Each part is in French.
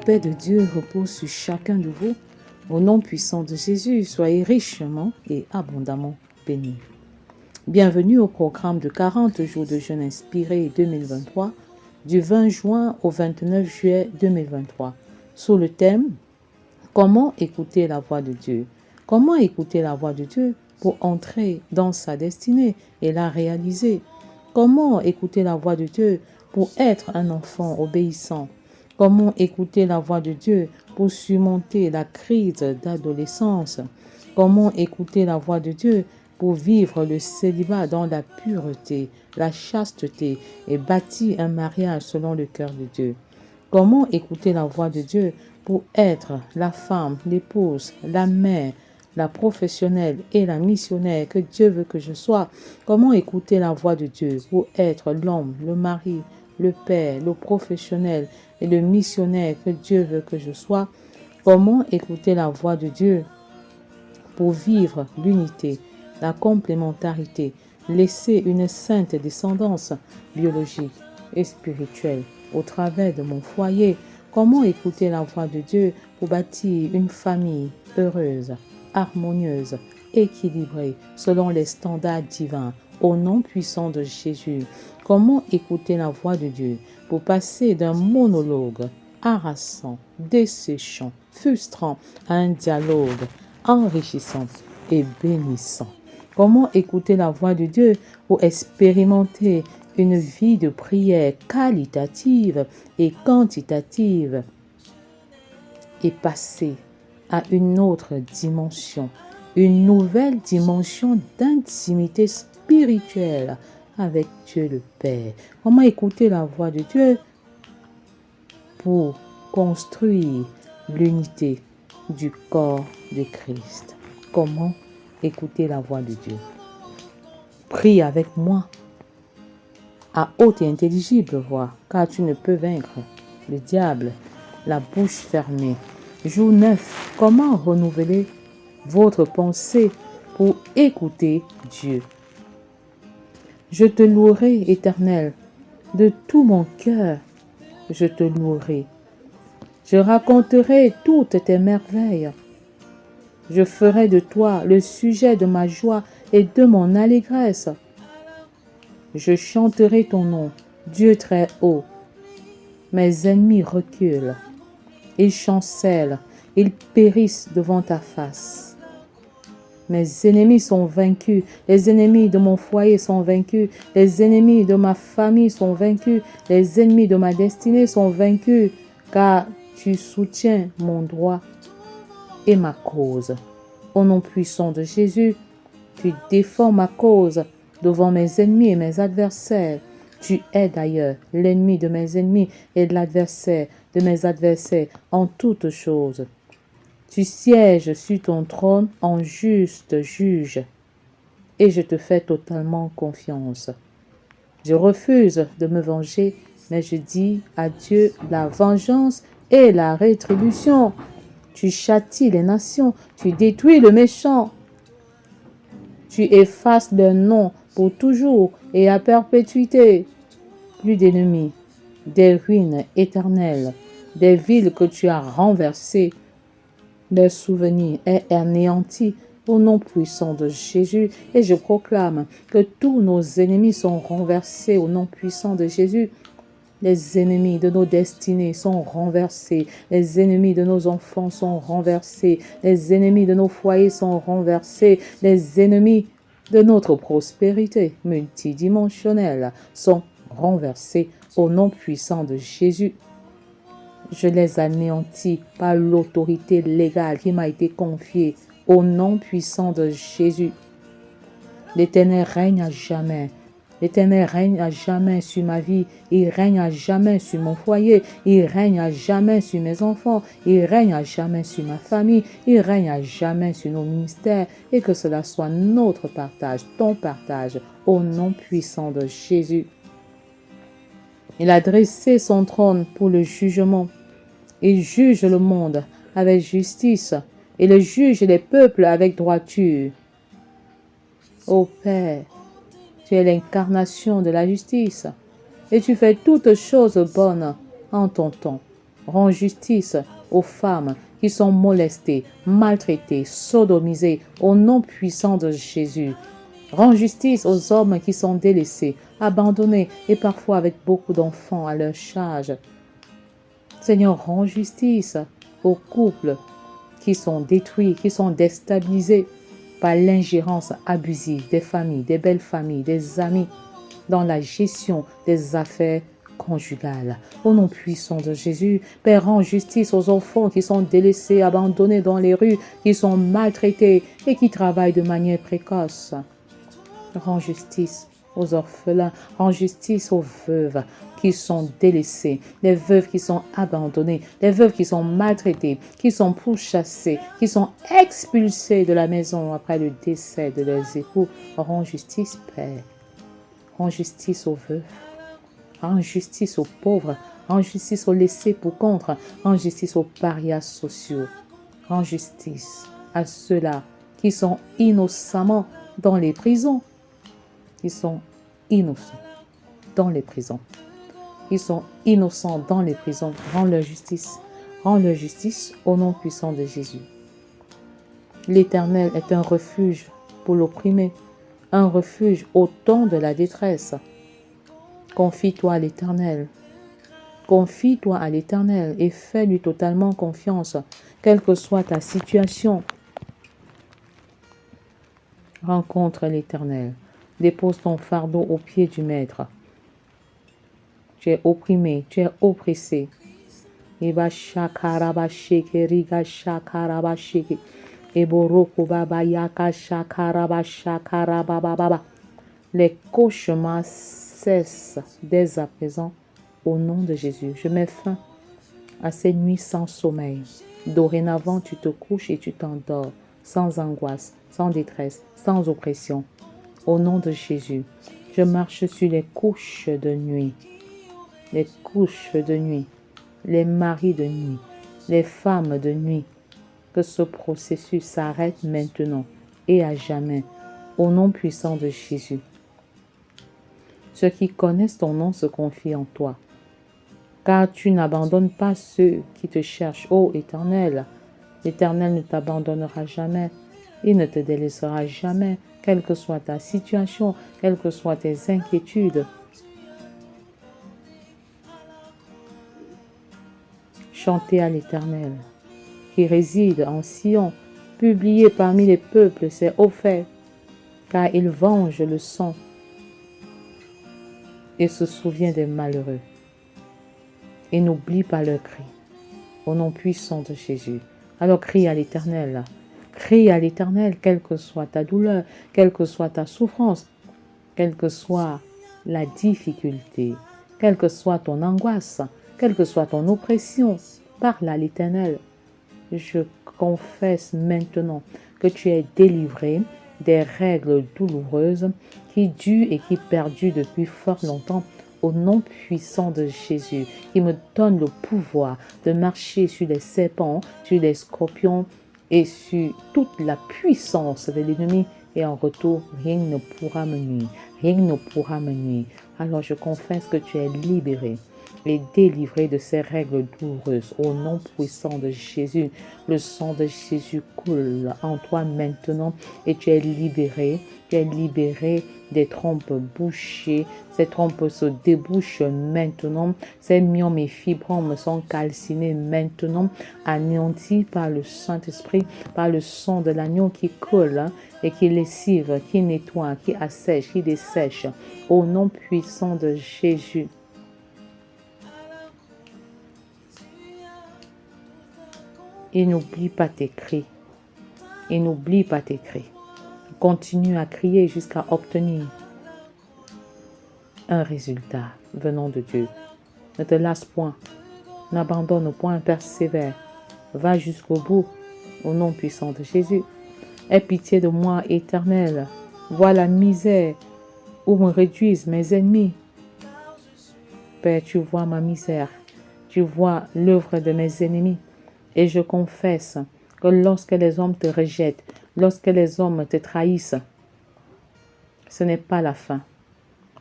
paix de Dieu repose sur chacun de vous. Au nom puissant de Jésus, soyez richement et abondamment bénis. Bienvenue au programme de 40 jours de jeûne inspiré 2023, du 20 juin au 29 juillet 2023, sous le thème « Comment écouter la voix de Dieu ?» Comment écouter la voix de Dieu pour entrer dans sa destinée et la réaliser? Comment écouter la voix de Dieu pour être un enfant obéissant? Comment écouter la voix de Dieu pour surmonter la crise d'adolescence? Comment écouter la voix de Dieu pour vivre le célibat dans la pureté, la chasteté et bâtir un mariage selon le cœur de Dieu? Comment écouter la voix de Dieu pour être la femme, l'épouse, la mère, la professionnelle et la missionnaire que Dieu veut que je sois? Comment écouter la voix de Dieu pour être l'homme, le mari, le père, le professionnel et le missionnaire que Dieu veut que je sois? Comment écouter la voix de Dieu pour vivre l'unité, la complémentarité, laisser une sainte descendance biologique et spirituelle au travers de mon foyer? Comment écouter la voix de Dieu pour bâtir une famille heureuse, harmonieuse, équilibrée selon les standards divins au nom puissant de Jésus? Comment écouter la voix de Dieu pour passer d'un monologue harassant, desséchant, frustrant à un dialogue enrichissant et bénissant? Comment écouter la voix de Dieu pour expérimenter une vie de prière qualitative et quantitative et passer à une autre dimension, une nouvelle dimension d'intimité spirituelle avec Dieu le Père? Comment écouter la voix de Dieu pour construire l'unité du corps de Christ? Comment écouter la voix de Dieu? Prie avec moi à haute et intelligible voix, car tu ne peux vaincre le diable, la bouche fermée. Jour 9. Comment renouveler votre pensée pour écouter Dieu? Je te louerai, Éternel, de tout mon cœur. Je te louerai. Je raconterai toutes tes merveilles. Je ferai de toi le sujet de ma joie et de mon allégresse. Je chanterai ton nom, Dieu très haut. Mes ennemis reculent. Ils chancellent, ils périssent devant ta face. Mes ennemis sont vaincus, les ennemis de mon foyer sont vaincus, les ennemis de ma famille sont vaincus, les ennemis de ma destinée sont vaincus, car tu soutiens mon droit et ma cause. Au nom puissant de Jésus, tu défends ma cause devant mes ennemis et mes adversaires. Tu es d'ailleurs l'ennemi de mes ennemis et l'adversaire de mes adversaires en toutes choses. Tu sièges sur ton trône en juste juge, et je te fais totalement confiance. Je refuse de me venger, mais je dis à Dieu la vengeance et la rétribution. Tu châties les nations, tu détruis le méchant. Tu effaces leur nom pour toujours et à perpétuité. Plus d'ennemis, des ruines éternelles, des villes que tu as renversées. Leur souvenir est anéanti au nom puissant de Jésus, et je proclame que tous nos ennemis sont renversés au nom puissant de Jésus. Les ennemis de nos destinées sont renversés. Les ennemis de nos enfants sont renversés. Les ennemis de nos foyers sont renversés. Les ennemis de notre prospérité multidimensionnelle sont renversés au nom puissant de Jésus. Je les anéantis par l'autorité légale qui m'a été confiée au nom puissant de Jésus. L'Éternel règne à jamais. L'Éternel règne à jamais sur ma vie. Il règne à jamais sur mon foyer. Il règne à jamais sur mes enfants. Il règne à jamais sur ma famille. Il règne à jamais sur nos ministères. Et que cela soit notre partage, ton partage, au nom puissant de Jésus. Il a dressé son trône pour le jugement. Il juge le monde avec justice et il juge les peuples avec droiture. Ô Père, tu es l'incarnation de la justice et tu fais toutes choses bonnes en ton temps. Rends justice aux femmes qui sont molestées, maltraitées, sodomisées, au nom puissant de Jésus. Rends justice aux hommes qui sont délaissés, abandonnés et parfois avec beaucoup d'enfants à leur charge. Seigneur, rends justice aux couples qui sont détruits, qui sont déstabilisés par l'ingérence abusive des familles, des belles familles, des amis dans la gestion des affaires conjugales. Au nom puissant de Jésus, Père, rends justice aux enfants qui sont délaissés, abandonnés dans les rues, qui sont maltraités et qui travaillent de manière précoce. Rends justice aux orphelins, rends justice aux veuves qui sont délaissées, les veuves qui sont abandonnées, les veuves qui sont maltraitées, qui sont pourchassées, qui sont expulsées de la maison après le décès de leurs époux. Rends justice, Père. Rends justice aux veuves. Rends justice aux pauvres. Rends justice aux laissés pour compte. Rends justice aux parias sociaux. Rends justice à ceux-là qui sont innocemment dans les prisons. Ils sont innocents dans les prisons. Ils sont innocents dans les prisons. Rends leur justice. Rends leur justice au nom puissant de Jésus. L'Éternel est un refuge pour l'opprimé, un refuge au temps de la détresse. Confie-toi à l'Éternel. Confie-toi à l'Éternel et fais-lui totalement confiance, quelle que soit ta situation. Rencontre l'Éternel. Dépose ton fardeau aux pieds du Maître. Tu es opprimé, tu es oppressé. Les cauchemars cessent dès à présent au nom de Jésus. Je mets fin à ces nuits sans sommeil. Dorénavant, tu te couches et tu t'endors sans angoisse, sans détresse, sans oppression. Au nom de Jésus, je marche sur les couches de nuit, les couches de nuit, les maris de nuit, les femmes de nuit. Que ce processus s'arrête maintenant et à jamais, au nom puissant de Jésus. Ceux qui connaissent ton nom se confient en toi, car tu n'abandonnes pas ceux qui te cherchent, ô Éternel. L'Éternel ne t'abandonnera jamais, il ne te délaissera jamais, quelle que soit ta situation, quelles que soient tes inquiétudes. Chantez à l'Éternel, qui réside en Sion, publiez parmi les peuples ses hauts faits, car il venge le sang et se souvient des malheureux, et n'oublie pas leurs cris, au nom puissant de Jésus. Alors crie à l'Éternel. Crie à l'Éternel, quelle que soit ta douleur, quelle que soit ta souffrance, quelle que soit la difficulté, quelle que soit ton angoisse, quelle que soit ton oppression. Parle à l'Éternel. Je confesse maintenant que tu es délivré des règles douloureuses qui durent et qui perdurent depuis fort longtemps. Au nom puissant de Jésus, qui me donne le pouvoir de marcher sur les serpents, sur les scorpions et sur toute la puissance de l'ennemi. Et en retour, rien ne pourra me nuire. Rien ne pourra me nuire. Alors je confesse que tu es libéré et délivré de ces règles douloureuses. Au nom puissant de Jésus, le sang de Jésus coule en toi maintenant et tu es libéré. Tu es libéré des trompes bouchées. Ces trompes se débouchent maintenant. Ces myomes et fibromes sont calcinés maintenant, anéantis par le Saint-Esprit, par le sang de l'agneau qui coule et qui lessive, qui nettoie, qui assèche, qui dessèche. Au nom puissant de Jésus. Et n'oublie pas tes cris. Et n'oublie pas tes cris. Continue à crier jusqu'à obtenir un résultat venant de Dieu. Ne te lasse point. N'abandonne point, persévère. Va jusqu'au bout, au nom puissant de Jésus. Aie pitié de moi, Éternel. Vois la misère où me réduisent mes ennemis. Père, tu vois ma misère. Tu vois l'œuvre de mes ennemis. Et je confesse que lorsque les hommes te rejettent, lorsque les hommes te trahissent, ce n'est pas la fin.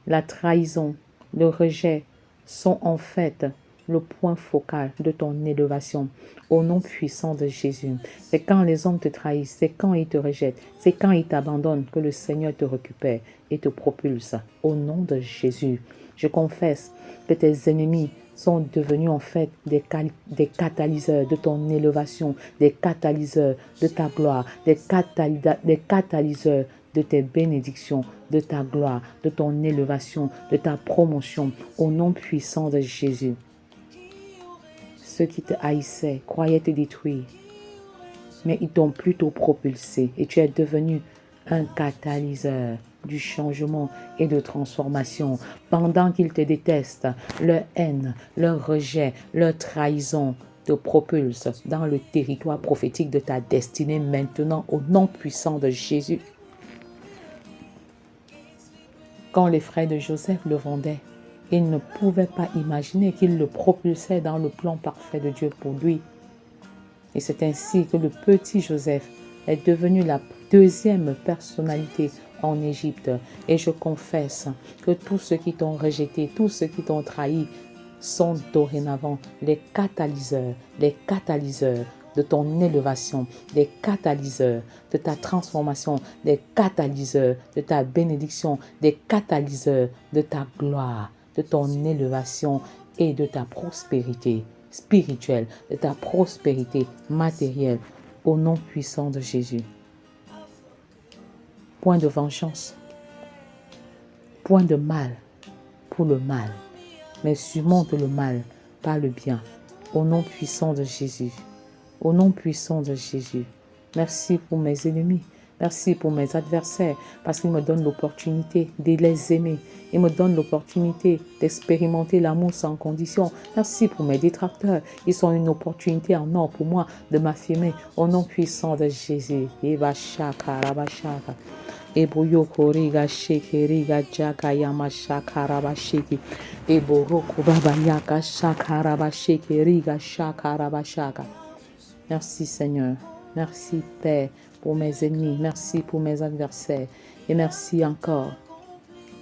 La trahison, le rejet sont en fait le point focal de ton élévation. Au nom puissant de Jésus. C'est quand les hommes te trahissent, c'est quand ils te rejettent, c'est quand ils t'abandonnent que le Seigneur te récupère et te propulse. Au nom de Jésus, je confesse que tes ennemis sont devenus en fait des catalyseurs de ton élévation, des catalyseurs de ta gloire, des catalyseurs de tes bénédictions, de ta gloire, de ton élévation, de ta promotion, au nom puissant de Jésus. Ceux qui te haïssaient, croyaient te détruire, mais ils t'ont plutôt propulsé et tu es devenu un catalyseur du changement et de transformation. Pendant qu'ils te détestent, leur haine, leur rejet, leur trahison te propulse dans le territoire prophétique de ta destinée maintenant au nom puissant de Jésus. Quand les frères de Joseph le vendaient, ils ne pouvaient pas imaginer qu'il le propulsait dans le plan parfait de Dieu pour lui. Et c'est ainsi que le petit Joseph est devenu la deuxième personnalité en Égypte. Et je confesse que tous ceux qui t'ont rejeté, tous ceux qui t'ont trahi, sont dorénavant les catalyseurs de ton élévation, des catalyseurs de ta transformation, des catalyseurs de ta bénédiction, des catalyseurs de ta gloire, de ton élévation et de ta prospérité spirituelle, de ta prospérité matérielle, au nom puissant de Jésus. Point de vengeance, point de mal pour le mal, mais surmonte le mal par le bien, au nom puissant de Jésus. Au nom puissant de Jésus. Merci pour mes ennemis. Merci pour mes adversaires parce qu'ils me donnent l'opportunité de les aimer. Ils me donnent l'opportunité d'expérimenter l'amour sans condition. Merci pour mes détracteurs. Ils sont une opportunité en or pour moi de m'affirmer au nom puissant de Jésus. Eboyoko riga sheke riga jaka yama shakaraba sheke. Eboroko baba yaka shakaraba sheke riga shakaraba shaka. Merci Seigneur, merci Père pour mes ennemis, merci pour mes adversaires et merci encore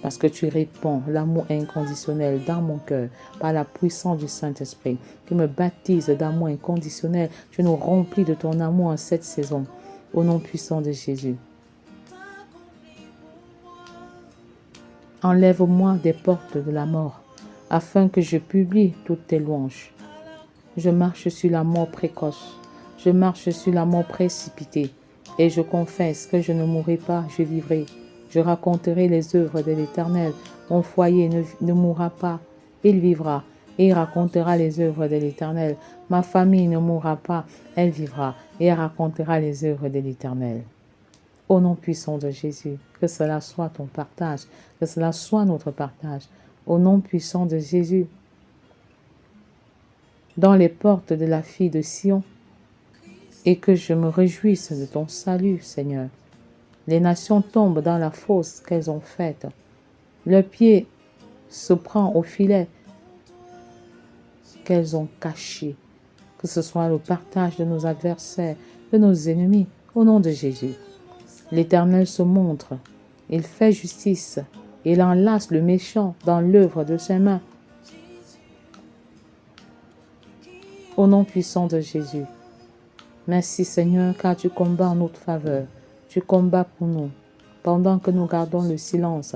parce que tu réponds l'amour inconditionnel dans mon cœur par la puissance du Saint-Esprit qui me baptise d'amour inconditionnel. Tu nous remplis de ton amour en cette saison au nom puissant de Jésus. Enlève-moi des portes de la mort afin que je publie toutes tes louanges. Je marche sur la mort précoce. Je marche sur la mort précipitée et je confesse que je ne mourrai pas, je vivrai. Je raconterai les œuvres de l'Éternel. Mon foyer ne mourra pas, il vivra et il racontera les œuvres de l'Éternel. Ma famille ne mourra pas, elle vivra et elle racontera les œuvres de l'Éternel. Au nom puissant de Jésus, que cela soit ton partage, que cela soit notre partage. Au nom puissant de Jésus, dans les portes de la fille de Sion, et que je me réjouisse de ton salut, Seigneur. Les nations tombent dans la fosse qu'elles ont faite. Le pied se prend au filet qu'elles ont caché. Que ce soit le partage de nos adversaires, de nos ennemis, au nom de Jésus. L'Éternel se montre, il fait justice, il enlace le méchant dans l'œuvre de ses mains. Au nom puissant de Jésus. Merci Seigneur, car tu combats en notre faveur. Tu combats pour nous. Pendant que nous gardons le silence,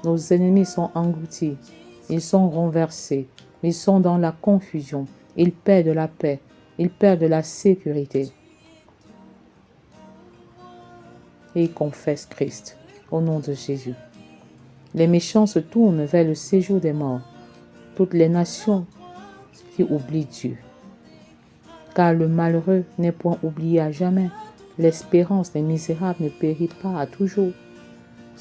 nos ennemis sont engloutis. Ils sont renversés. Ils sont dans la confusion. Ils perdent la paix. Ils perdent la sécurité. Et ils confessent Christ au nom de Jésus. Les méchants se tournent vers le séjour des morts. Toutes les nations qui oublient Dieu. Car le malheureux n'est point oublié à jamais. L'espérance des misérables ne périt pas à toujours.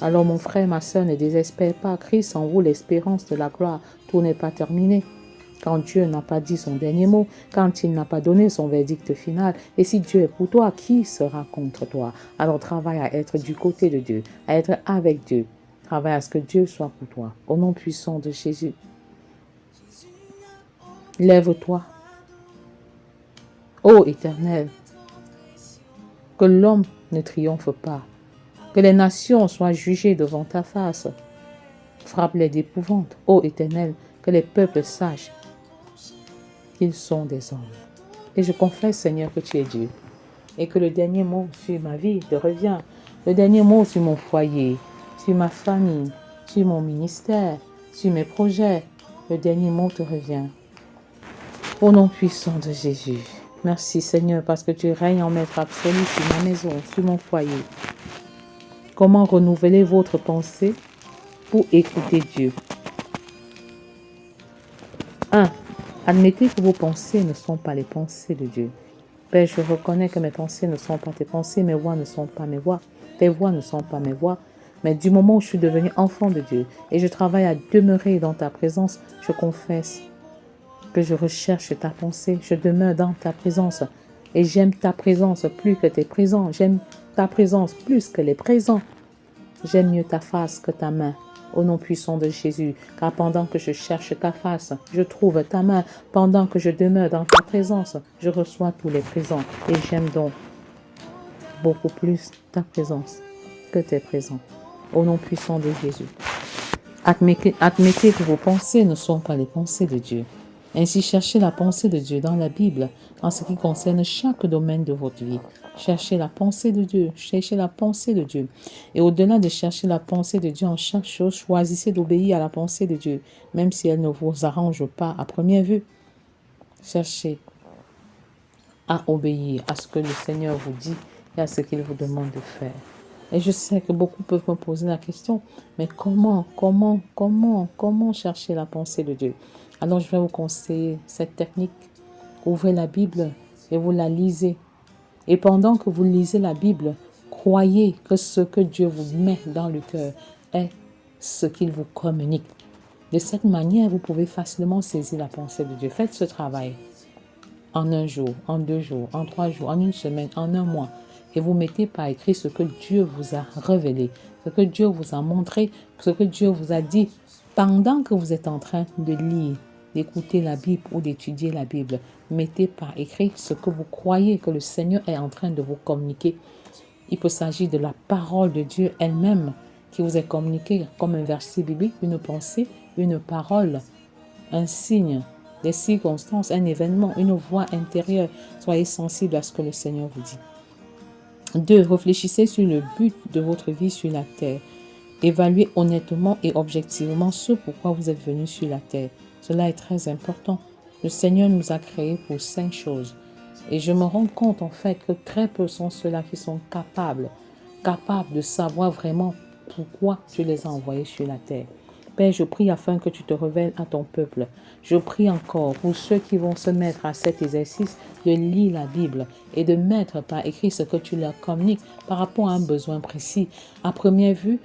Alors mon frère, ma soeur, ne désespère pas. Christ en vous l'espérance de la gloire. Tout n'est pas terminé. Quand Dieu n'a pas dit son dernier mot, quand il n'a pas donné son verdict final, et si Dieu est pour toi, qui sera contre toi? Alors travaille à être du côté de Dieu, à être avec Dieu. Travaille à ce que Dieu soit pour toi. Au nom puissant de Jésus. Lève-toi. Ô Éternel, que l'homme ne triomphe pas, que les nations soient jugées devant ta face. Frappe-les d'épouvante, ô Éternel, que les peuples sachent qu'ils sont des hommes. Et je confesse, Seigneur, que tu es Dieu. Et que le dernier mot sur ma vie te revient. Le dernier mot sur mon foyer, sur ma famille, sur mon ministère, sur mes projets. Le dernier mot te revient. Au nom puissant de Jésus. Merci Seigneur parce que tu règnes en maître absolu sur ma maison, sur mon foyer. Comment renouveler votre pensée pour écouter Dieu? 1. Admettez que vos pensées ne sont pas les pensées de Dieu. Père, je reconnais que mes pensées ne sont pas tes pensées, mes voix ne sont pas mes voix, tes voix ne sont pas mes voix. Mais du moment où je suis devenu enfant de Dieu et je travaille à demeurer dans ta présence, je confesse que je recherche ta pensée, je demeure dans ta présence. Et j'aime ta présence plus que tes présents. J'aime ta présence plus que les présents. J'aime mieux ta face que ta main. Au nom puissant de Jésus, car pendant que je cherche ta face, je trouve ta main. Pendant que je demeure dans ta présence, je reçois tous les présents. Et j'aime donc beaucoup plus ta présence que tes présents. Au nom puissant de Jésus. Admettez que vos pensées ne sont pas les pensées de Dieu. Ainsi, cherchez la pensée de Dieu dans la Bible, en ce qui concerne chaque domaine de votre vie. Cherchez la pensée de Dieu, cherchez la pensée de Dieu. Et au-delà de chercher la pensée de Dieu en chaque chose, choisissez d'obéir à la pensée de Dieu, même si elle ne vous arrange pas à première vue. Cherchez à obéir à ce que le Seigneur vous dit et à ce qu'il vous demande de faire. Et je sais que beaucoup peuvent me poser la question, mais comment chercher la pensée de Dieu? Alors je vais vous conseiller cette technique. Ouvrez la Bible et vous la lisez. Et pendant que vous lisez la Bible, croyez que ce que Dieu vous met dans le cœur est ce qu'il vous communique. De cette manière, vous pouvez facilement saisir la pensée de Dieu. Faites ce travail en un jour, en 2 jours, en 3 jours, en une semaine, en un mois. Et vous mettez par écrit ce que Dieu vous a révélé, ce que Dieu vous a montré, ce que Dieu vous a dit pendant que vous êtes en train de lire, d'écouter la Bible ou d'étudier la Bible. Mettez par écrit ce que vous croyez que le Seigneur est en train de vous communiquer. Il peut s'agir de la parole de Dieu elle-même qui vous est communiquée comme un verset biblique, une pensée, une parole, un signe, des circonstances, un événement, une voix intérieure. Soyez sensible à ce que le Seigneur vous dit. 2. Réfléchissez sur le but de votre vie sur la terre. Évaluez honnêtement et objectivement ce pourquoi vous êtes venu sur la terre. Cela est très important. Le Seigneur nous a créés pour 5 choses. Et je me rends compte en fait que très peu sont ceux-là qui sont capables de savoir vraiment pourquoi tu les as envoyés sur la terre. Père, je prie afin que tu te révèles à ton peuple. Je prie encore pour ceux qui vont se mettre à cet exercice de lire la Bible et de mettre par écrit ce que tu leur communiques par rapport à un besoin précis. À première vue,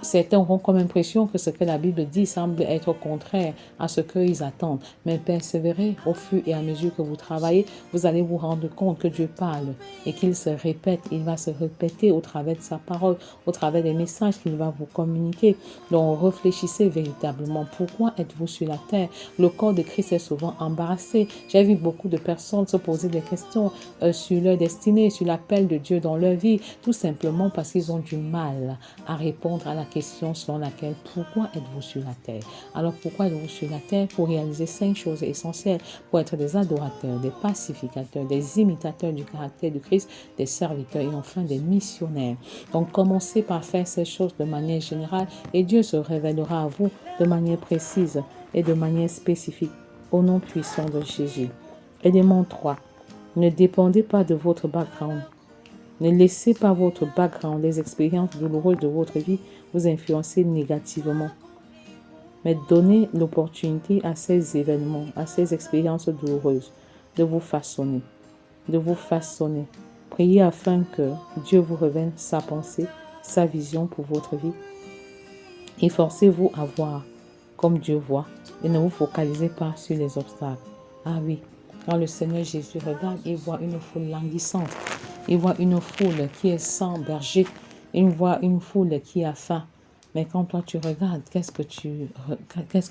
certains auront comme impression que ce que la Bible dit semble être contraire à ce qu'ils attendent. Mais persévérez au fur et à mesure que vous travaillez, vous allez vous rendre compte que Dieu parle et qu'il se répète. Il va se répéter au travers de sa parole, au travers des messages qu'il va vous communiquer. Donc réfléchissez véritablement. Pourquoi êtes-vous sur la terre? Le corps de Christ est souvent embarrassé. J'ai vu beaucoup de personnes se poser des questions sur leur destinée, sur l'appel de Dieu dans leur vie, tout simplement parce qu'ils ont du mal à répondre à la question selon laquelle pourquoi êtes-vous sur la terre? Alors pourquoi êtes-vous sur la terre? Pour réaliser 5 choses essentielles, pour être des adorateurs, des pacificateurs, des imitateurs du caractère de Christ, des serviteurs et enfin des missionnaires. Donc commencez par faire ces choses de manière générale et Dieu se révélera à vous de manière précise et de manière spécifique au nom puissant de Jésus. Élément 3. Ne dépendez pas de votre background. Ne laissez pas votre background, les expériences douloureuses de votre vie vous influencer négativement. Mais donnez l'opportunité à ces événements, à ces expériences douloureuses de vous façonner. De vous façonner. Priez afin que Dieu vous révèle sa pensée, sa vision pour votre vie. Efforcez-vous à voir comme Dieu voit et ne vous focalisez pas sur les obstacles. Ah oui, quand le Seigneur Jésus regarde, il voit une foule languissante. Il voit une foule qui est sans berger. Il voit une foule qui a faim. Mais quand toi tu regardes, qu'est-ce que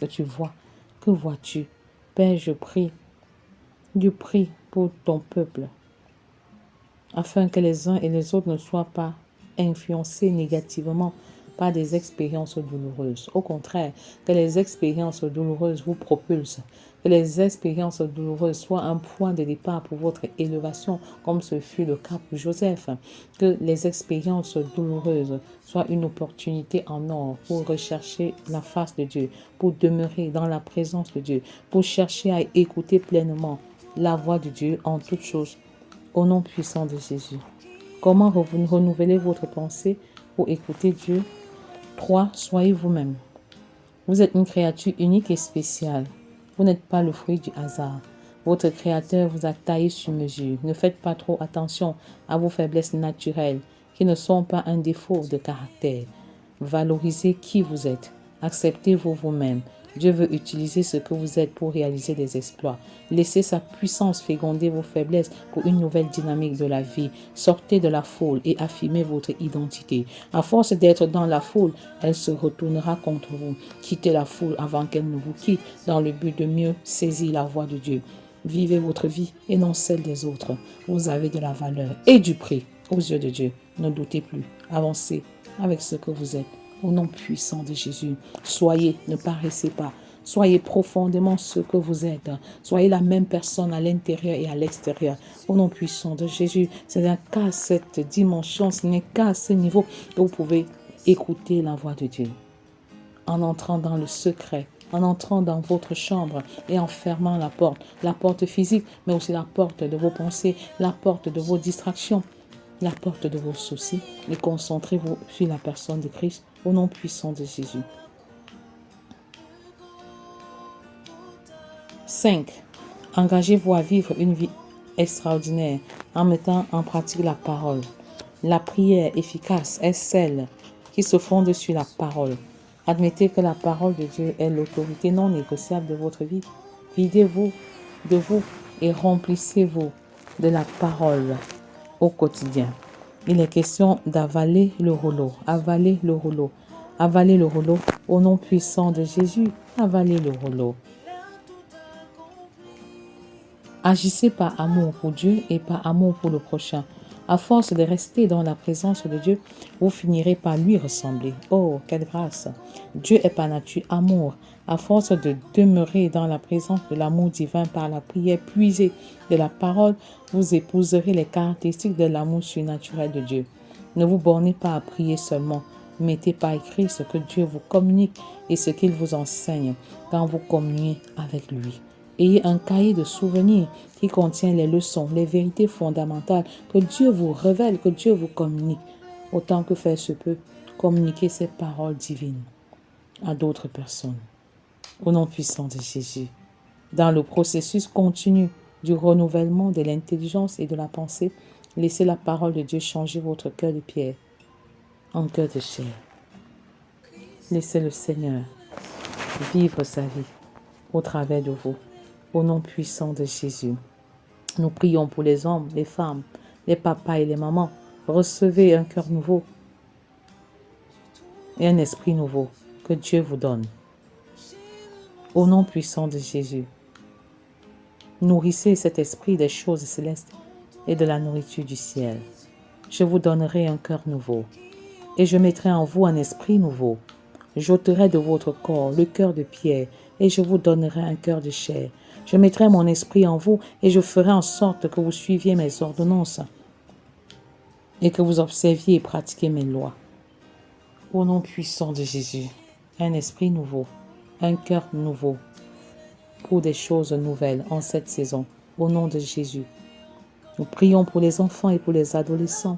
tu vois? Que vois-tu? Père, je prie pour ton peuple, afin que les uns et les autres ne soient pas influencés négativement par des expériences douloureuses. Au contraire, que les expériences douloureuses vous propulsent. Que les expériences douloureuses soient un point de départ pour votre élévation, comme ce fut le cas pour Joseph. Que les expériences douloureuses soient une opportunité en or pour rechercher la face de Dieu, pour demeurer dans la présence de Dieu, pour chercher à écouter pleinement la voix de Dieu en toutes choses. Au nom puissant de Jésus. Comment renouveler votre pensée pour écouter Dieu? 3. Soyez vous-même. Vous êtes une créature unique et spéciale. Vous n'êtes pas le fruit du hasard. Votre Créateur vous a taillé sur mesure. Ne faites pas trop attention à vos faiblesses naturelles, qui ne sont pas un défaut de caractère. Valorisez qui vous êtes. Acceptez-vous vous-même. Dieu veut utiliser ce que vous êtes pour réaliser des exploits. Laissez sa puissance féconder vos faiblesses pour une nouvelle dynamique de la vie. Sortez de la foule et affirmez votre identité. À force d'être dans la foule, elle se retournera contre vous. Quittez la foule avant qu'elle ne vous quitte dans le but de mieux saisir la voix de Dieu. Vivez votre vie et non celle des autres. Vous avez de la valeur et du prix aux yeux de Dieu. Ne doutez plus. Avancez avec ce que vous êtes. Au nom puissant de Jésus, soyez, ne paraissez pas. Soyez profondément ce que vous êtes. Soyez la même personne à l'intérieur et à l'extérieur. Au nom puissant de Jésus, ce n'est qu'à cette dimension, ce n'est qu'à ce niveau que vous pouvez écouter la voix de Dieu. En entrant dans le secret, en entrant dans votre chambre et en fermant la porte physique, mais aussi la porte de vos pensées, la porte de vos distractions, la porte de vos soucis, et concentrez-vous sur la personne de Christ au nom puissant de Jésus. 5. Engagez-vous à vivre une vie extraordinaire en mettant en pratique la parole. La prière efficace est celle qui se fonde sur la parole. Admettez que la parole de Dieu est l'autorité non négociable de votre vie. Videz-vous de vous et remplissez-vous de la parole au quotidien. Il est question d'avaler le rouleau, avaler le rouleau, avaler le rouleau au nom puissant de Jésus, avaler le rouleau. Agissez par amour pour Dieu et par amour pour le prochain. À force de rester dans la présence de Dieu, vous finirez par lui ressembler. Oh, quelle grâce! Dieu est par nature amour. À force de demeurer dans la présence de l'amour divin par la prière puisée de la parole, vous épouserez les caractéristiques de l'amour surnaturel de Dieu. Ne vous bornez pas à prier seulement. Mettez par écrit ce que Dieu vous communique et ce qu'il vous enseigne quand vous communiez avec lui. Ayez un cahier de souvenirs qui contient les leçons, les vérités fondamentales que Dieu vous révèle, que Dieu vous communique. Autant que faire se peut, communiquez ces paroles divines à d'autres personnes. Au nom puissant de Jésus, dans le processus continu du renouvellement de l'intelligence et de la pensée, laissez la parole de Dieu changer votre cœur de pierre en cœur de chair. Laissez le Seigneur vivre sa vie au travers de vous. Au nom puissant de Jésus, nous prions pour les hommes, les femmes, les papas et les mamans. Recevez un cœur nouveau et un esprit nouveau que Dieu vous donne. Au nom puissant de Jésus, nourrissez cet esprit des choses célestes et de la nourriture du ciel. Je vous donnerai un cœur nouveau et je mettrai en vous un esprit nouveau. J'ôterai de votre corps le cœur de pierre et je vous donnerai un cœur de chair. Je mettrai mon esprit en vous et je ferai en sorte que vous suiviez mes ordonnances et que vous observiez et pratiquiez mes lois. Au nom puissant de Jésus, un esprit nouveau, un cœur nouveau pour des choses nouvelles en cette saison. Au nom de Jésus, nous prions pour les enfants et pour les adolescents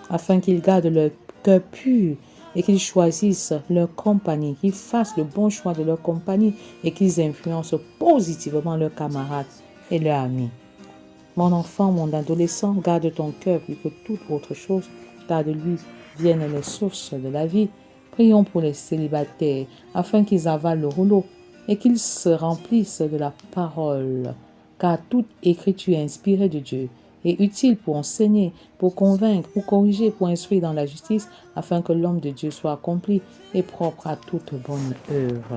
afin qu'ils gardent leur cœur pur et qu'ils choisissent leur compagnie, qu'ils fassent le bon choix de leur compagnie et qu'ils influencent positivement leurs camarades et leurs amis. Mon enfant, mon adolescent, garde ton cœur plus que toute autre chose, car de lui viennent les sources de la vie. Prions pour les célibataires afin qu'ils avalent le rouleau et qu'ils se remplissent de la parole, car toute écriture inspirée de Dieu et utile pour enseigner, pour convaincre, pour corriger, pour instruire dans la justice, afin que l'homme de Dieu soit accompli et propre à toute bonne œuvre.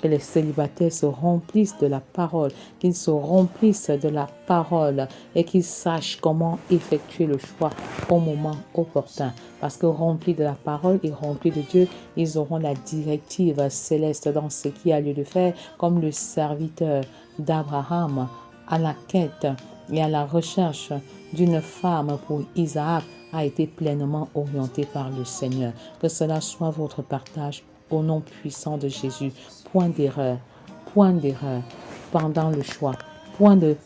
Que les célibataires se remplissent de la parole, qu'ils se remplissent de la parole et qu'ils sachent comment effectuer le choix au moment opportun. Parce que remplis de la parole et remplis de Dieu, ils auront la directive céleste dans ce qui a lieu de faire, comme le serviteur d'Abraham à la quête et à la recherche d'une femme pour Isaac a été pleinement orienté par le Seigneur. Que cela soit votre partage au nom puissant de Jésus. Point d'erreur pendant le choix. Point de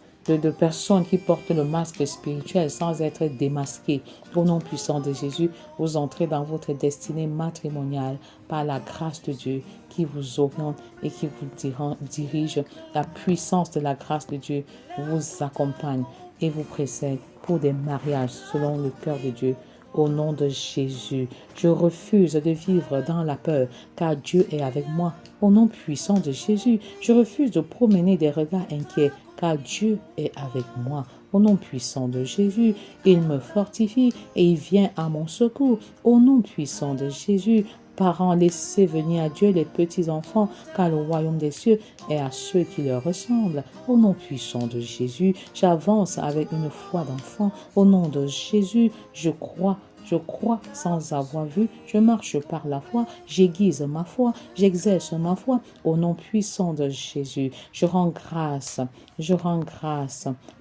personnes qui portent le masque spirituel sans être démasquées. Au nom puissant de Jésus, vous entrez dans votre destinée matrimoniale par la grâce de Dieu qui vous oriente et qui vous dirige. La puissance de la grâce de Dieu vous accompagne et vous précède pour des mariages selon le cœur de Dieu. Au nom de Jésus, je refuse de vivre dans la peur, car Dieu est avec moi. Au nom puissant de Jésus, je refuse de promener des regards inquiets, car Dieu est avec moi. Au nom puissant de Jésus, il me fortifie et il vient à mon secours. Au nom puissant de Jésus, parents, laissez venir à Dieu les petits-enfants, car le royaume des cieux est à ceux qui leur ressemblent. Au nom puissant de Jésus, j'avance avec une foi d'enfant. Au nom de Jésus, je crois sans avoir vu, je marche par la foi, j'aiguise ma foi, j'exerce ma foi. Au nom puissant de Jésus, je rends grâce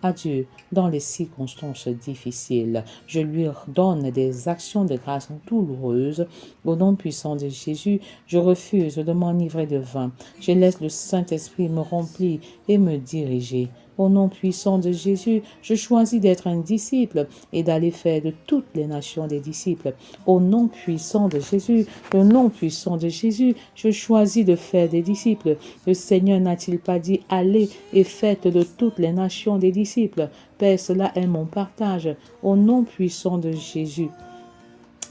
à Dieu dans les circonstances difficiles. Je lui donne des actions de grâce douloureuses. Au nom puissant de Jésus, je refuse de m'enivrer de vin. Je laisse le Saint-Esprit me remplir et me diriger. Au nom puissant de Jésus, je choisis d'être un disciple et d'aller faire de toutes les nations des disciples. Au nom puissant de Jésus, le nom puissant de Jésus, je choisis de faire des disciples. Le Seigneur n'a-t-il pas dit « Allez et faites de toutes les nations des disciples » Père, cela est mon partage. Au nom puissant de Jésus,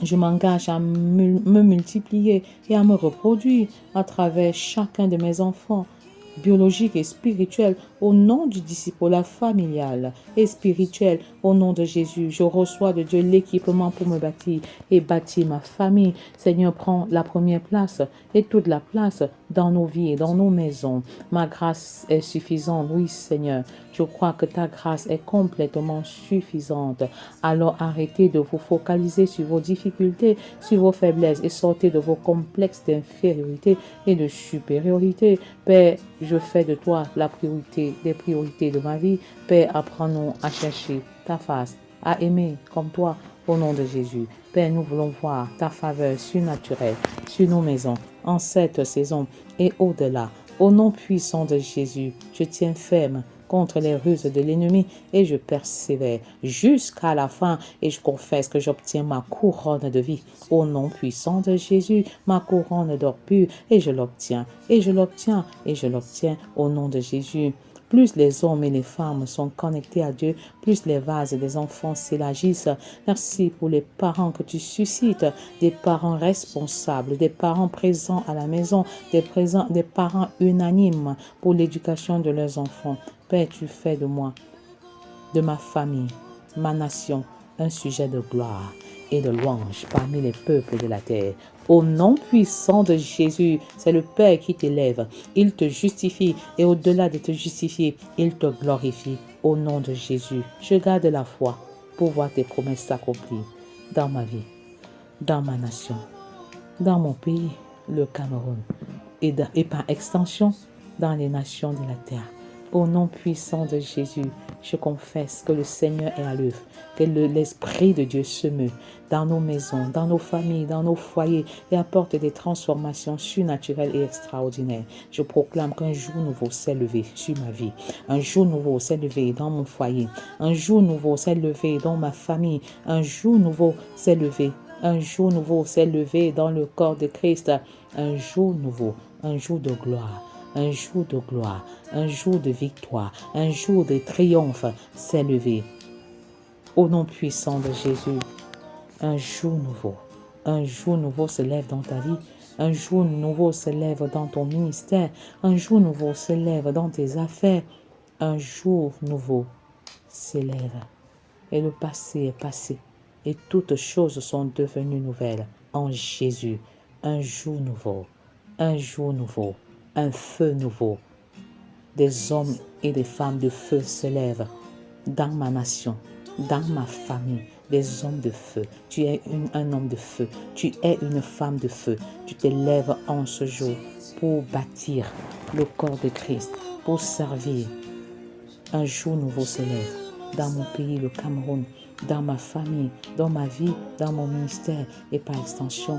je m'engage à me multiplier et à me reproduire à travers chacun de mes enfants biologique et spirituel, au nom du disciple familial et spirituel, au nom de Jésus. Je reçois de Dieu l'équipement pour me bâtir et bâtir ma famille. Seigneur, prends la première place et toute la place dans nos vies et dans nos maisons. Ma grâce est suffisante, oui Seigneur. Je crois que ta grâce est complètement suffisante. Alors arrêtez de vous focaliser sur vos difficultés, sur vos faiblesses et sortez de vos complexes d'infériorité et de supériorité. Père, je fais de toi la priorité des priorités de ma vie. Père, apprends-nous à chercher ta face, à aimer comme toi au nom de Jésus. Père, nous voulons voir ta faveur surnaturelle sur nos maisons en cette saison et au-delà. Au nom puissant de Jésus, je tiens ferme contre les ruses de l'ennemi et je persévère jusqu'à la fin et je confesse que j'obtiens ma couronne de vie. Au nom puissant de Jésus, ma couronne d'or pur et je l'obtiens et je l'obtiens et je l'obtiens au nom de Jésus. Plus les hommes et les femmes sont connectés à Dieu, plus les vases des enfants s'élargissent. Merci pour les parents que tu suscites, des parents responsables, des parents présents à la maison, des parents unanimes pour l'éducation de leurs enfants. Père, tu fais de moi, de ma famille, ma nation, un sujet de gloire et de louange parmi les peuples de la terre. Au nom puissant de Jésus, c'est le Père qui t'élève. Il te justifie et au-delà de te justifier, il te glorifie. Au nom de Jésus, je garde la foi pour voir tes promesses s'accomplir dans ma vie, dans ma nation, dans mon pays, le Cameroun, et par extension, dans les nations de la terre. Au nom puissant de Jésus, je confesse que le Seigneur est à l'œuvre, que l'Esprit de Dieu se meut dans nos maisons, dans nos familles, dans nos foyers et apporte des transformations surnaturelles et extraordinaires. Je proclame qu'un jour nouveau s'est levé sur ma vie. Un jour nouveau s'est levé dans mon foyer. Un jour nouveau s'est levé dans ma famille. Un jour nouveau s'est levé. Un jour nouveau s'est levé dans le corps de Christ. Un jour nouveau, un jour de gloire. Un jour de gloire, un jour de victoire, un jour de triomphe s'est levé. Au nom puissant de Jésus, un jour nouveau se lève dans ta vie. Un jour nouveau se lève dans ton ministère. Un jour nouveau se lève dans tes affaires. Un jour nouveau s'élève et le passé est passé, et toutes choses sont devenues nouvelles en Jésus. Un jour nouveau, un jour nouveau, un feu nouveau. Des hommes et des femmes de feu se lèvent dans ma nation, dans ma famille, des hommes de feu. Tu es un homme de feu, tu es une femme de feu. Tu te lèves en ce jour pour bâtir le corps de Christ, pour servir. Un jour nouveau se lève dans mon pays, le Cameroun, dans ma famille, dans ma vie, dans mon ministère et par extension,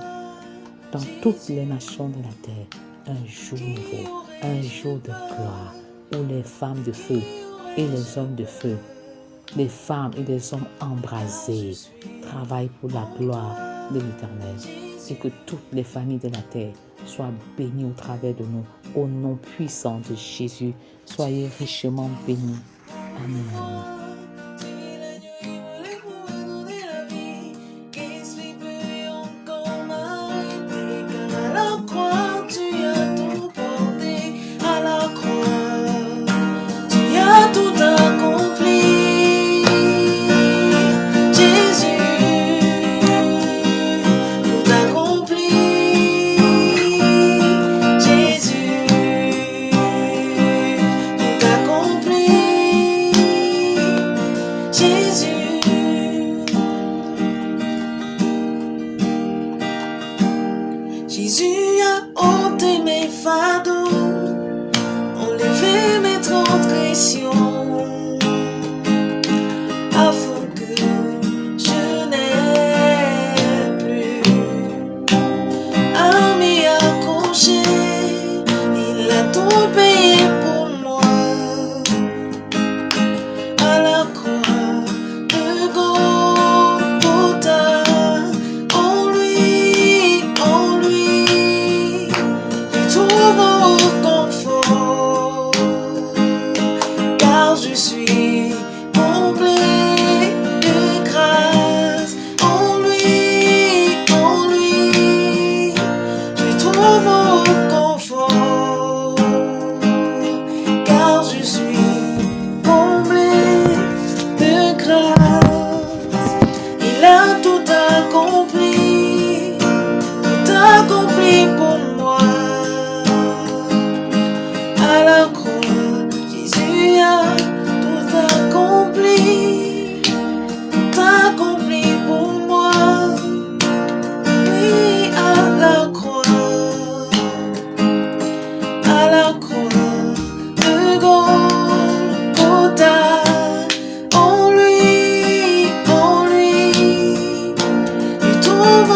dans toutes les nations de la terre. Un jour nouveau, un jour de gloire où les femmes de feu et les hommes de feu, les femmes et les hommes embrasés travaillent pour la gloire de l'Éternel et que toutes les familles de la terre soient bénies au travers de nous. Au nom puissant de Jésus, soyez richement bénis. Amen. Jésus a ôté mes fardeaux, enlevé mes transgressions, afin que je n'ai plus à m'y accrocher. Il a tout payé pour moi à la croix de Golgotha. En lui, je trouve confort, car je suis comblé de grâce. En lui, je trouve confort, car je suis comblé de grâce. Il a tout accompli pour moi. À la croix, Jésus a tout accompli pour moi. Oui, à la croix de Golgotha. En lui, je trouve